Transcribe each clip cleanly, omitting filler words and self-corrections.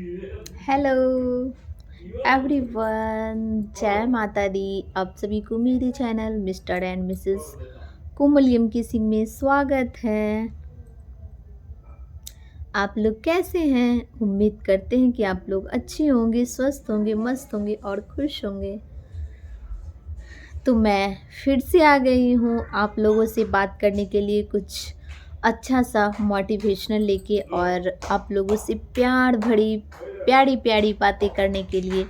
Hello everyone, जय माता दी। आप सभी को मेरे चैनल मिस्टर एंड मिसेस कुमलियम की सिंह में स्वागत है। आप लोग कैसे हैं? उम्मीद करते हैं कि आप लोग अच्छे होंगे, स्वस्थ होंगे, मस्त होंगे और खुश होंगे। तो मैं फिर से आ गई हूँ आप लोगों से बात करने के लिए, कुछ अच्छा सा मोटिवेशनल लेके और आप लोगों से प्यार भरी प्यारी प्यारी बातें करने के लिए।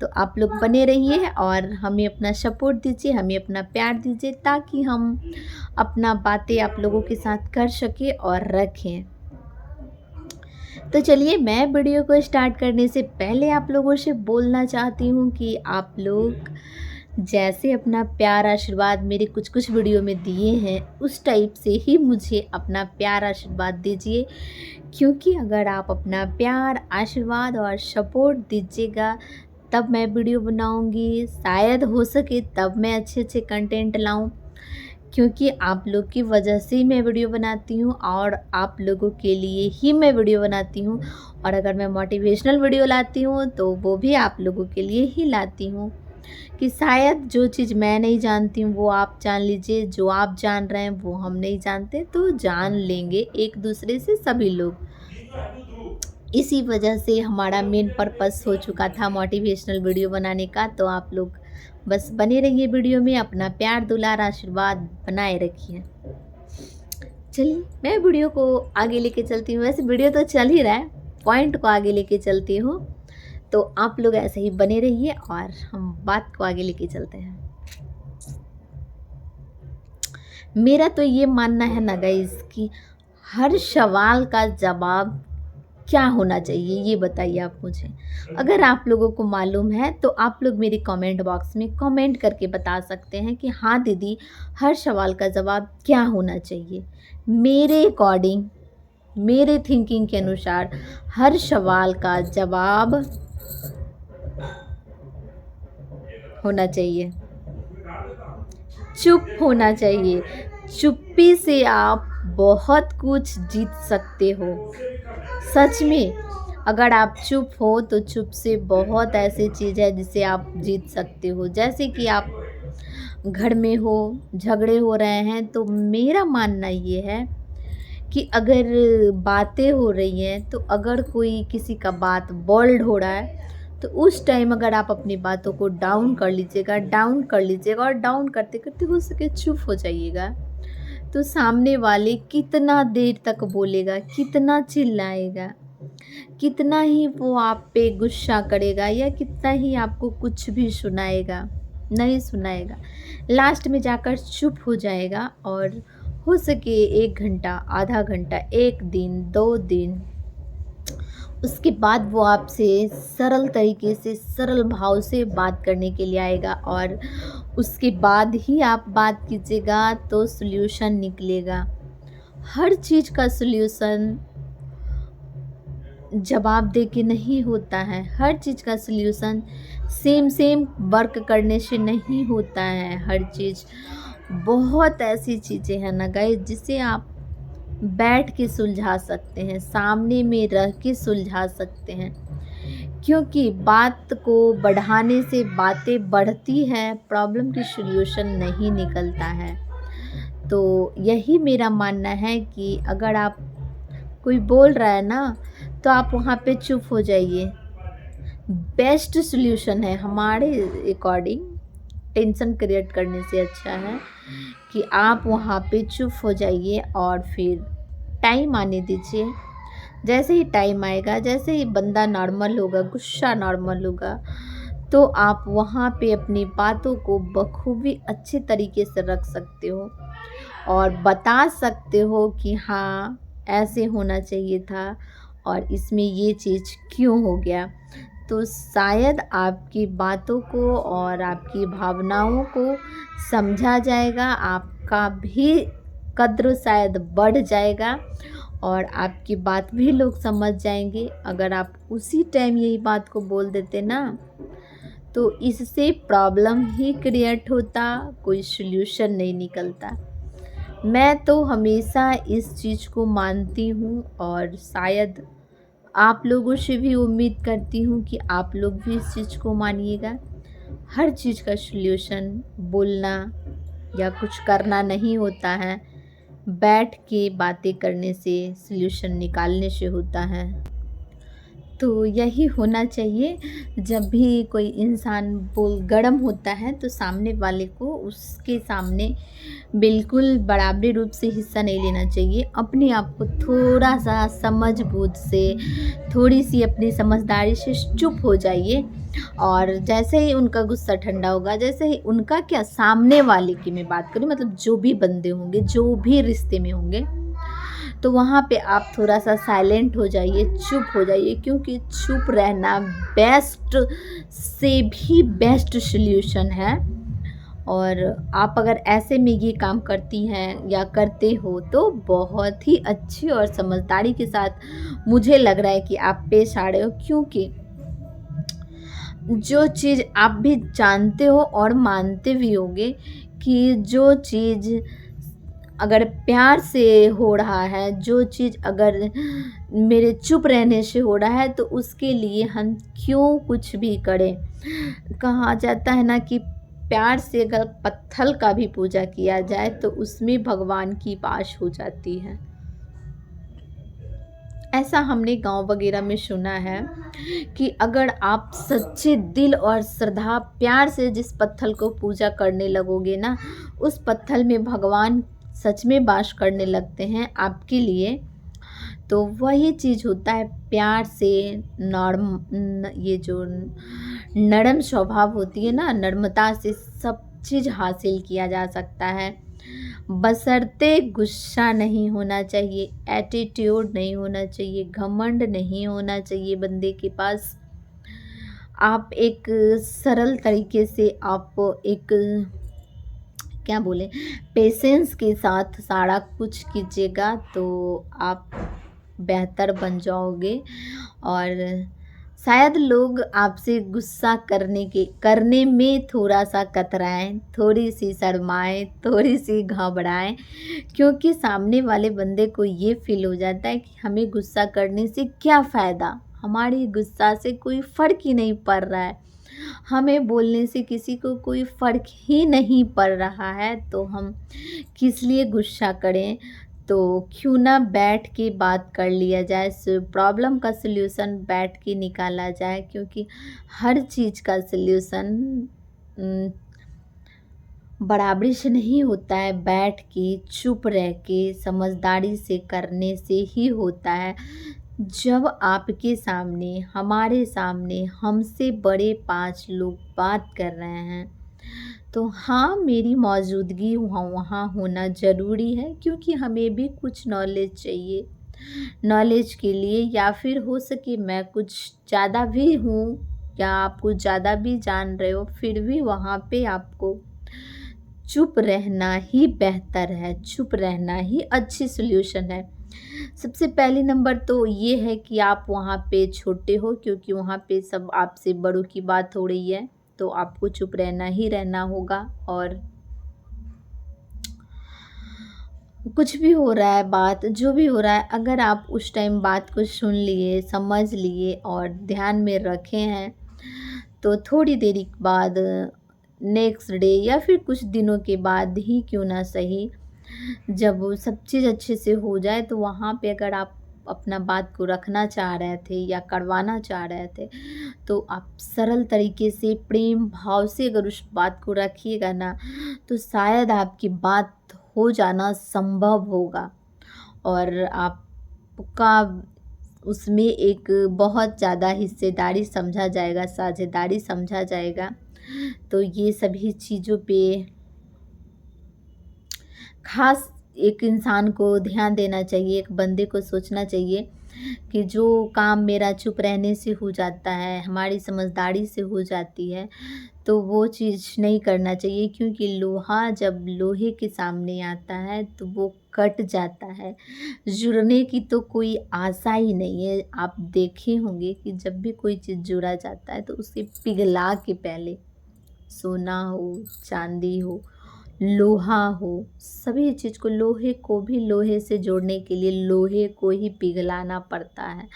तो आप लोग बने रहिए और हमें अपना सपोर्ट दीजिए, हमें अपना प्यार दीजिए, ताकि हम अपना बातें आप लोगों के साथ कर सकें और रखें। तो चलिए, मैं वीडियो को स्टार्ट करने से पहले आप लोगों से बोलना चाहती हूँ कि आप लोग जैसे अपना प्यार आशीर्वाद मेरे कुछ कुछ वीडियो में दिए हैं, उस टाइप से ही मुझे अपना प्यार आशीर्वाद दीजिए। क्योंकि अगर आप अपना प्यार आशीर्वाद और सपोर्ट दीजिएगा, तब मैं वीडियो बनाऊंगी, शायद हो सके तब मैं अच्छे अच्छे कंटेंट लाऊं। क्योंकि आप लोग की वजह से ही मैं वीडियो बनाती हूँ और आप लोगों के लिए ही मैं वीडियो बनाती हूँ। और अगर मैं मोटिवेशनल वीडियो लाती हूँ तो वो भी आप लोगों के लिए ही लाती हूँ, कि शायद जो चीज़ मैं नहीं जानती हूँ वो आप जान लीजिए, जो आप जान रहे हैं वो हम नहीं जानते, तो जान लेंगे एक दूसरे से सभी लोग। इसी वजह से हमारा मेन पर्पस हो चुका था मोटिवेशनल वीडियो बनाने का। तो आप लोग बस बने रहिए वीडियो में, अपना प्यार दुलार आशीर्वाद बनाए रखिए। चलिए, मैं वीडियो को आगे लेके चलती हूँ। वैसे वीडियो तो चल ही रहा है, पॉइंट को आगे लेके चलती हूँ। तो आप लोग ऐसे ही बने रहिए और हम बात को आगे लेके चलते हैं। मेरा तो ये मानना है ना गाइस, कि हर सवाल का जवाब क्या होना चाहिए, ये बताइए आप मुझे। अगर आप लोगों को मालूम है तो आप लोग मेरे कमेंट बॉक्स में कमेंट करके बता सकते हैं कि हाँ दीदी, हर सवाल का जवाब क्या होना चाहिए। मेरे अकॉर्डिंग, मेरे थिंकिंग के अनुसार हर सवाल का जवाब होना चाहिए, चुप होना चाहिए। चुप्पी से आप बहुत कुछ जीत सकते हो, सच में। अगर आप चुप हो तो चुप से बहुत ऐसी चीज़ है जिसे आप जीत सकते हो। जैसे कि आप घर में हो, झगड़े हो रहे हैं, तो मेरा मानना ये है कि अगर बातें हो रही हैं, तो अगर कोई किसी का बात बोल्ड हो रहा है, तो उस टाइम अगर आप अपनी बातों को डाउन कर लीजिएगा, डाउन कर लीजिएगा और डाउन करते करते हो सके चुप हो जाइएगा, तो सामने वाले कितना देर तक बोलेगा, कितना चिल्लाएगा, कितना ही वो आप पे गुस्सा करेगा, या कितना ही आपको कुछ भी सुनाएगा, नहीं सुनाएगा। लास्ट में जाकर चुप हो जाएगा और हो सके 1 घंटा, आधा घंटा, 1 दिन, 2 दिन, उसके बाद वो आपसे सरल तरीके से, सरल भाव से बात करने के लिए आएगा और उसके बाद ही आप बात कीजिएगा तो सॉल्यूशन निकलेगा। हर चीज़ का सॉल्यूशन जवाब दे के नहीं होता है, हर चीज़ का सॉल्यूशन सेम सेम वर्क करने से नहीं होता है। हर चीज़, बहुत ऐसी चीज़ें हैं ना गाइस, जिसे आप बैठ के सुलझा सकते हैं, सामने में रह के सुलझा सकते हैं। क्योंकि बात को बढ़ाने से बातें बढ़ती हैं, प्रॉब्लम की सॉल्यूशन नहीं निकलता है। तो यही मेरा मानना है कि अगर आप, कोई बोल रहा है ना, तो आप वहाँ पे चुप हो जाइए। बेस्ट सॉल्यूशन है हमारे अकॉर्डिंग। टेंशन क्रिएट करने से अच्छा है कि आप वहाँ पे चुप हो जाइए और फिर टाइम आने दीजिए। जैसे ही टाइम आएगा, जैसे ही बंदा नॉर्मल होगा, गुस्सा नॉर्मल होगा, तो आप वहाँ पे अपनी बातों को बखूबी अच्छे तरीके से रख सकते हो और बता सकते हो कि हाँ, ऐसे होना चाहिए था और इसमें ये चीज़ क्यों हो गया। तो शायद आपकी बातों को और आपकी भावनाओं को समझा जाएगा, आपका भी कद्र शायद बढ़ जाएगा और आपकी बात भी लोग समझ जाएंगे। अगर आप उसी टाइम यही बात को बोल देते ना, तो इससे प्रॉब्लम ही क्रिएट होता, कोई सॉल्यूशन नहीं निकलता। मैं तो हमेशा इस चीज़ को मानती हूँ और शायद आप लोगों से भी उम्मीद करती हूँ कि आप लोग भी इस चीज़ को मानिएगा। हर चीज़ का सॉल्यूशन बोलना या कुछ करना नहीं होता है, बैठ के बातें करने से, सॉल्यूशन निकालने से होता है। तो यही होना चाहिए। जब भी कोई इंसान बोल गरम होता है तो सामने वाले को उसके सामने बिल्कुल बराबरी रूप से हिस्सा नहीं लेना चाहिए। अपने आप को थोड़ा-सा समझ-बूझ से, थोड़ी-सी अपनी समझदारी से चुप हो जाइए और जैसे ही उनका गुस्सा ठंडा होगा, जैसे ही उनका क्या सामने वाले की मैं बात करूँ, मतलब जो भी बंदे होंगे, जो भी रिश्ते में होंगे, तो वहाँ पे आप थोड़ा-सा साइलेंट हो जाइए, चुप हो जाइए, क्योंकि चुप रहना बेस्ट से भी बेस्ट सॉल्यूशन है। और आप अगर ऐसे में ये काम करती हैं या करते हो तो बहुत ही अच्छी और समझदारी के साथ मुझे लग रहा है कि आप पेश आ रहे हो, क्योंकि जो चीज़ आप भी जानते हो और मानते भी होंगे कि जो चीज़ अगर प्यार से हो रहा है, जो चीज़ अगर मेरे चुप रहने से हो रहा है, तो उसके लिए हम क्यों कुछ भी करें। कहा जाता है ना कि प्यार से अगर पत्थर का भी पूजा किया जाए तो उसमें भगवान की वास हो जाती है। ऐसा हमने गाँव वगैरह में सुना है कि अगर आप सच्चे दिल और श्रद्धा प्यार से जिस पत्थर को पूजा करने लगोगे ना, उस पत्थर में भगवान सच में वास करने लगते हैं आपके लिए। तो वही चीज़ होता है प्यार से। ये जो नरम स्वभाव होती है ना, नर्मता से सब चीज़ हासिल किया जा सकता है। बशर्ते गुस्सा नहीं होना चाहिए, एटीट्यूड नहीं होना चाहिए, घमंड नहीं होना चाहिए बंदे के पास। आप एक सरल तरीके से आप एक क्या बोलें, पेशेंस के साथ सारा कुछ कीजिएगा तो आप बेहतर बन जाओगे। और शायद लोग आपसे गुस्सा करने में थोड़ा-सा कतराएँ, थोड़ी-सी शर्माएँ, थोड़ी-सी घबराएँ, क्योंकि सामने वाले बंदे को ये फ़ील हो जाता है कि हमें गुस्सा करने से क्या फ़ायदा? हमारी गुस्सा से कोई फ़र्क ही नहीं पड़ रहा है। हमें बोलने से किसी को कोई फ़र्क ही नहीं पड़ रहा है, तो हम किस लिए गुस्सा करें? तो क्यों ना बैठ के बात कर लिया जाए, प्रॉब्लम का सॉल्यूशन बैठ के निकाला जाए, क्योंकि हर चीज़ का सॉल्यूशन बराबरी से नहीं होता है, बैठ के चुप रह के समझदारी से करने से ही होता है। जब आपके सामने, हमारे सामने हमसे बड़े 5 लोग बात कर रहे हैं, तो हाँ, मेरी मौजूदगी वहाँ वहाँ होना ज़रूरी है, क्योंकि हमें भी कुछ नॉलेज चाहिए। नॉलेज के लिए या फिर हो सके मैं कुछ ज़्यादा भी हूँ या आप कुछ ज़्यादा भी जान रहे हो, फिर भी वहाँ पे आपको चुप रहना ही बेहतर है, चुप रहना ही अच्छी सॉल्यूशन है। सबसे पहले नंबर तो ये है कि आप वहाँ पे छोटे हो, क्योंकि वहाँ पे सब आपसे बड़ों की बात हो रही है, तो आपको चुप रहना ही रहना होगा। और कुछ भी हो रहा है बात, जो भी हो रहा है, अगर आप उस टाइम बात को सुन लिए, समझ लिए और ध्यान में रखे हैं, तो थोड़ी देरी के बाद नेक्स्ट डे या फिर कुछ दिनों के बाद ही क्यों ना सही, जब वो सब चीज़ अच्छे से हो जाए, तो वहाँ पे अगर आप अपना बात को रखना चाह रहे थे या करवाना चाह रहे थे, तो आप सरल तरीके से प्रेम भाव से अगर उस बात को रखिएगा ना, तो शायद आपकी बात हो जाना संभव होगा और आपका उसमें एक बहुत ज़्यादा हिस्सेदारी समझा जाएगा, साझेदारी समझा जाएगा। तो ये सभी चीज़ों पे ख़ास एक इंसान को ध्यान देना चाहिए, एक बंदे को सोचना चाहिए कि जो काम मेरा चुप रहने से हो जाता है, हमारी समझदारी से हो जाती है, तो वो चीज़ नहीं करना चाहिए, क्योंकि लोहा जब लोहे के सामने आता है तो वो कट जाता है। जुड़ने की तो कोई आशा ही नहीं है। आप देखे होंगे कि जब भी कोई चीज़ जोड़ा जाता है तो उसे पिघला के पहले, सोना हो, चांदी हो, लोहा हो, सभी चीज़ को, लोहे को भी लोहे से जोड़ने के लिए लोहे को ही पिघलाना पड़ता है।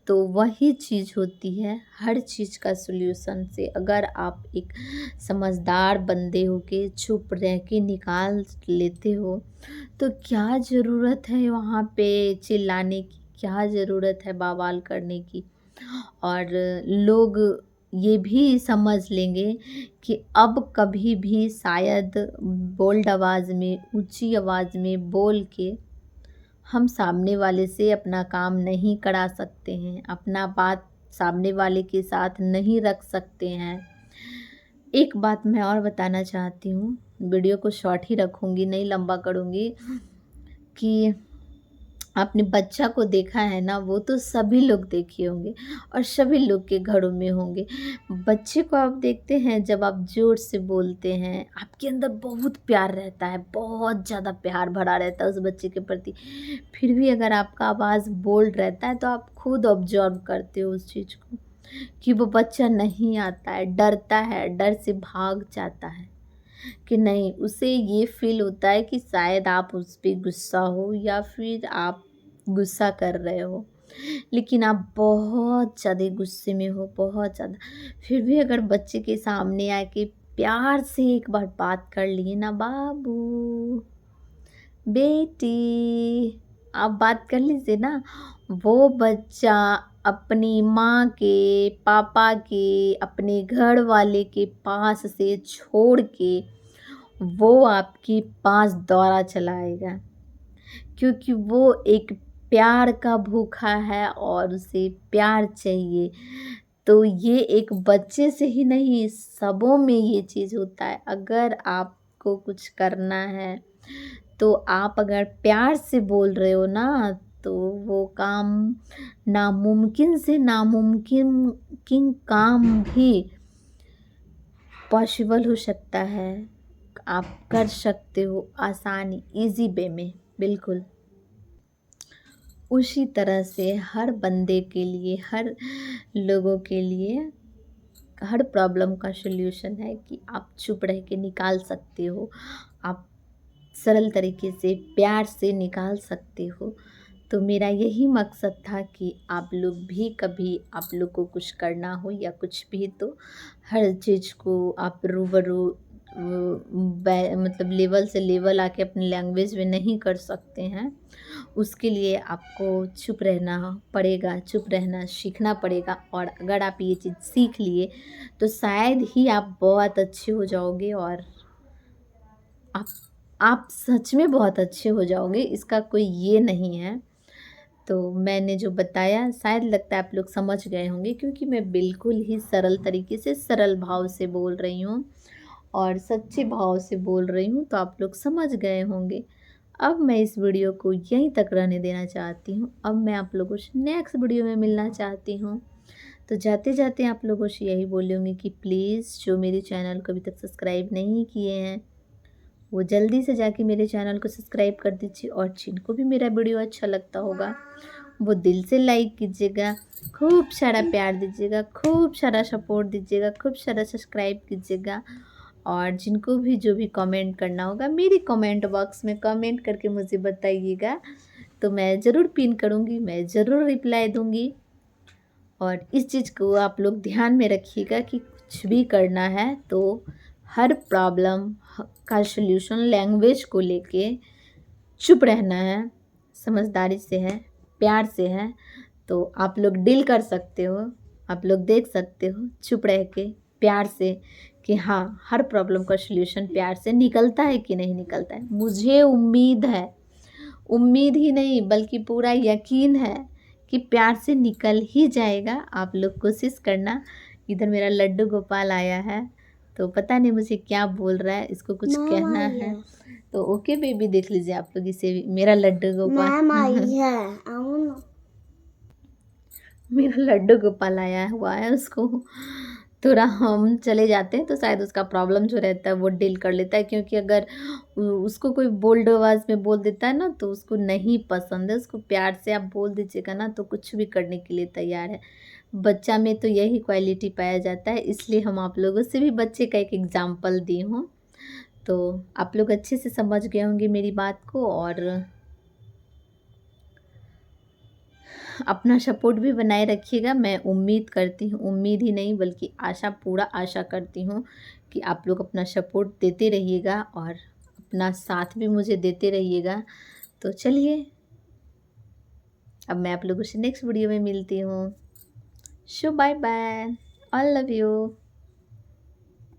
तो वही चीज़ होती है हर चीज़ का सॉल्यूशन से। अगर आप एक समझदार बंदे हो के चुप रह के निकाल लेते हो, तो क्या ज़रूरत है वहाँ पे चिल्लाने की, क्या ज़रूरत है बवाल करने की। और लोग ये भी समझ लेंगे कि अब कभी भी शायद बोल्ड आवाज़ में, ऊंची आवाज़ में बोल के हम सामने वाले से अपना काम नहीं करा सकते हैं, अपना बात सामने वाले के साथ नहीं रख सकते हैं। एक बात मैं और बताना चाहती हूँ, वीडियो को शॉर्ट ही रखूँगी, नहीं लंबा करूँगी, कि आपने बच्चा को देखा है ना, वो तो सभी लोग देखे होंगे और सभी लोग के घरों में होंगे। बच्चे को आप देखते हैं जब आप ज़ोर से बोलते हैं, आपके अंदर बहुत प्यार रहता है, बहुत ज़्यादा प्यार भरा रहता है उस बच्चे के प्रति। फिर भी अगर आपका आवाज़ बोल्ड रहता है तो आप खुद ऑब्ज़र्व करते हो उस चीज़ को, कि वो बच्चा नहीं आता है, डरता है, डर से भाग जाता है। कि नहीं, उसे ये फ़ील होता है कि शायद आप उस पे गुस्सा हो या फिर आप गुस्सा कर रहे हो, लेकिन आप बहुत ज़्यादा गुस्से में हो, बहुत ज़्यादा। फिर भी अगर बच्चे के सामने आके प्यार से एक बार बात कर लिए ना, बाबू, बेटी, आप बात कर लीजिए ना, वो बच्चा अपनी माँ के, पापा के, अपने घर वाले के पास से छोड़ के वो आपके पास दौड़ा चला आएगा, क्योंकि वो एक प्यार का भूखा है और उसे प्यार चाहिए। तो ये एक बच्चे से ही नहीं, सबों में ये चीज़ होता है। अगर आपको कुछ करना है तो आप अगर प्यार से बोल रहे हो ना, तो वो काम, नामुमकिन से नामुमकिन काम भी पॉसिबल हो सकता है। आप कर सकते हो आसानी, ईज़ी वे में, बिल्कुल। उसी तरह से हर बंदे के लिए, हर लोगों के लिए हर प्रॉब्लम का सॉल्यूशन है कि आप चुप रह के निकाल सकते हो, आप सरल तरीके से प्यार से निकाल सकते हो। तो मेरा यही मकसद था कि आप लोग भी कभी आप लोग को कुछ करना हो या कुछ भी, तो हर चीज़ को आप रूबरू मतलब लेवल से लेवल आके अपनी लैंग्वेज में नहीं कर सकते हैं। उसके लिए आपको चुप रहना पड़ेगा, चुप रहना सीखना पड़ेगा। और अगर आप ये चीज़ सीख लिए तो शायद ही आप बहुत अच्छे हो जाओगे, और आप आप सच में बहुत अच्छे हो जाओगे, इसका कोई ये नहीं है। तो मैंने जो बताया शायद लगता है आप लोग समझ गए होंगे, क्योंकि मैं बिल्कुल ही सरल तरीके से, सरल भाव से बोल रही हूँ और सच्चे भाव से बोल रही हूँ, तो आप लोग समझ गए होंगे। अब मैं इस वीडियो को यहीं तक रहने देना चाहती हूँ। अब मैं आप लोगों से नेक्स्ट वीडियो में मिलना चाहती हूँ। तो जाते जाते आप लोगों से यही बोलूँगी कि प्लीज़ जो मेरे चैनल को अभी तक सब्सक्राइब नहीं किए हैं, वो जल्दी से जाके मेरे चैनल को सब्सक्राइब कर दीजिए। और जिनको भी मेरा वीडियो अच्छा लगता होगा वो दिल से लाइक कीजिएगा, खूब सारा प्यार दीजिएगा, खूब सारा सपोर्ट दीजिएगा, खूब सारा सब्सक्राइब कीजिएगा। और जिनको भी जो भी कमेंट करना होगा, मेरी कमेंट बॉक्स में कमेंट करके मुझे बताइएगा, तो मैं ज़रूर पिन करूँगी, मैं ज़रूर रिप्लाई दूँगी। और इस चीज़ को आप लोग ध्यान में रखिएगा कि कुछ भी करना है तो हर प्रॉब्लम का सॉल्यूशन लैंग्वेज को लेके चुप रहना है, समझदारी से है, प्यार से है। तो आप लोग डील कर सकते हो, आप लोग देख सकते हो चुप रह के, प्यार से, कि हाँ, हर प्रॉब्लम का सॉल्यूशन प्यार से निकलता है कि नहीं निकलता है। मुझे उम्मीद है, उम्मीद ही नहीं बल्कि पूरा यकीन है कि प्यार से निकल ही जाएगा। आप लोग कोशिश करना। इधर मेरा लड्डू गोपाल आया है, तो पता नहीं मुझे क्या बोल रहा है, इसको कुछ कहना है। तो ओके बेबी, देख लीजिए आप लोग इसे भी, मेरा लड्डू गोपाल मेरा लड्डू गोपाल आया हुआ है, उसको थोड़ा हम चले जाते हैं तो शायद उसका प्रॉब्लम जो रहता है वो डील कर लेता है, क्योंकि अगर उसको कोई बोल्ड आवाज़ में बोल देता है ना तो उसको नहीं पसंद है। उसको प्यार से आप बोल दीजिएगा ना तो कुछ भी करने के लिए तैयार है। बच्चा में तो यही क्वालिटी पाया जाता है, इसलिए हम आप लोगों से भी बच्चे का एक एग्जाम्पल दी हूँ। तो आप लोग अच्छे से समझ गए होंगे मेरी बात को, और अपना सपोर्ट भी बनाए रखिएगा। मैं उम्मीद करती हूँ, उम्मीद ही नहीं बल्कि आशा, पूरा आशा करती हूँ कि आप लोग अपना सपोर्ट देते रहिएगा और अपना साथ भी मुझे देते रहिएगा। तो चलिए, अब मैं आप लोगों से नेक्स्ट वीडियो में मिलती हूँ। So bye bye, all love you.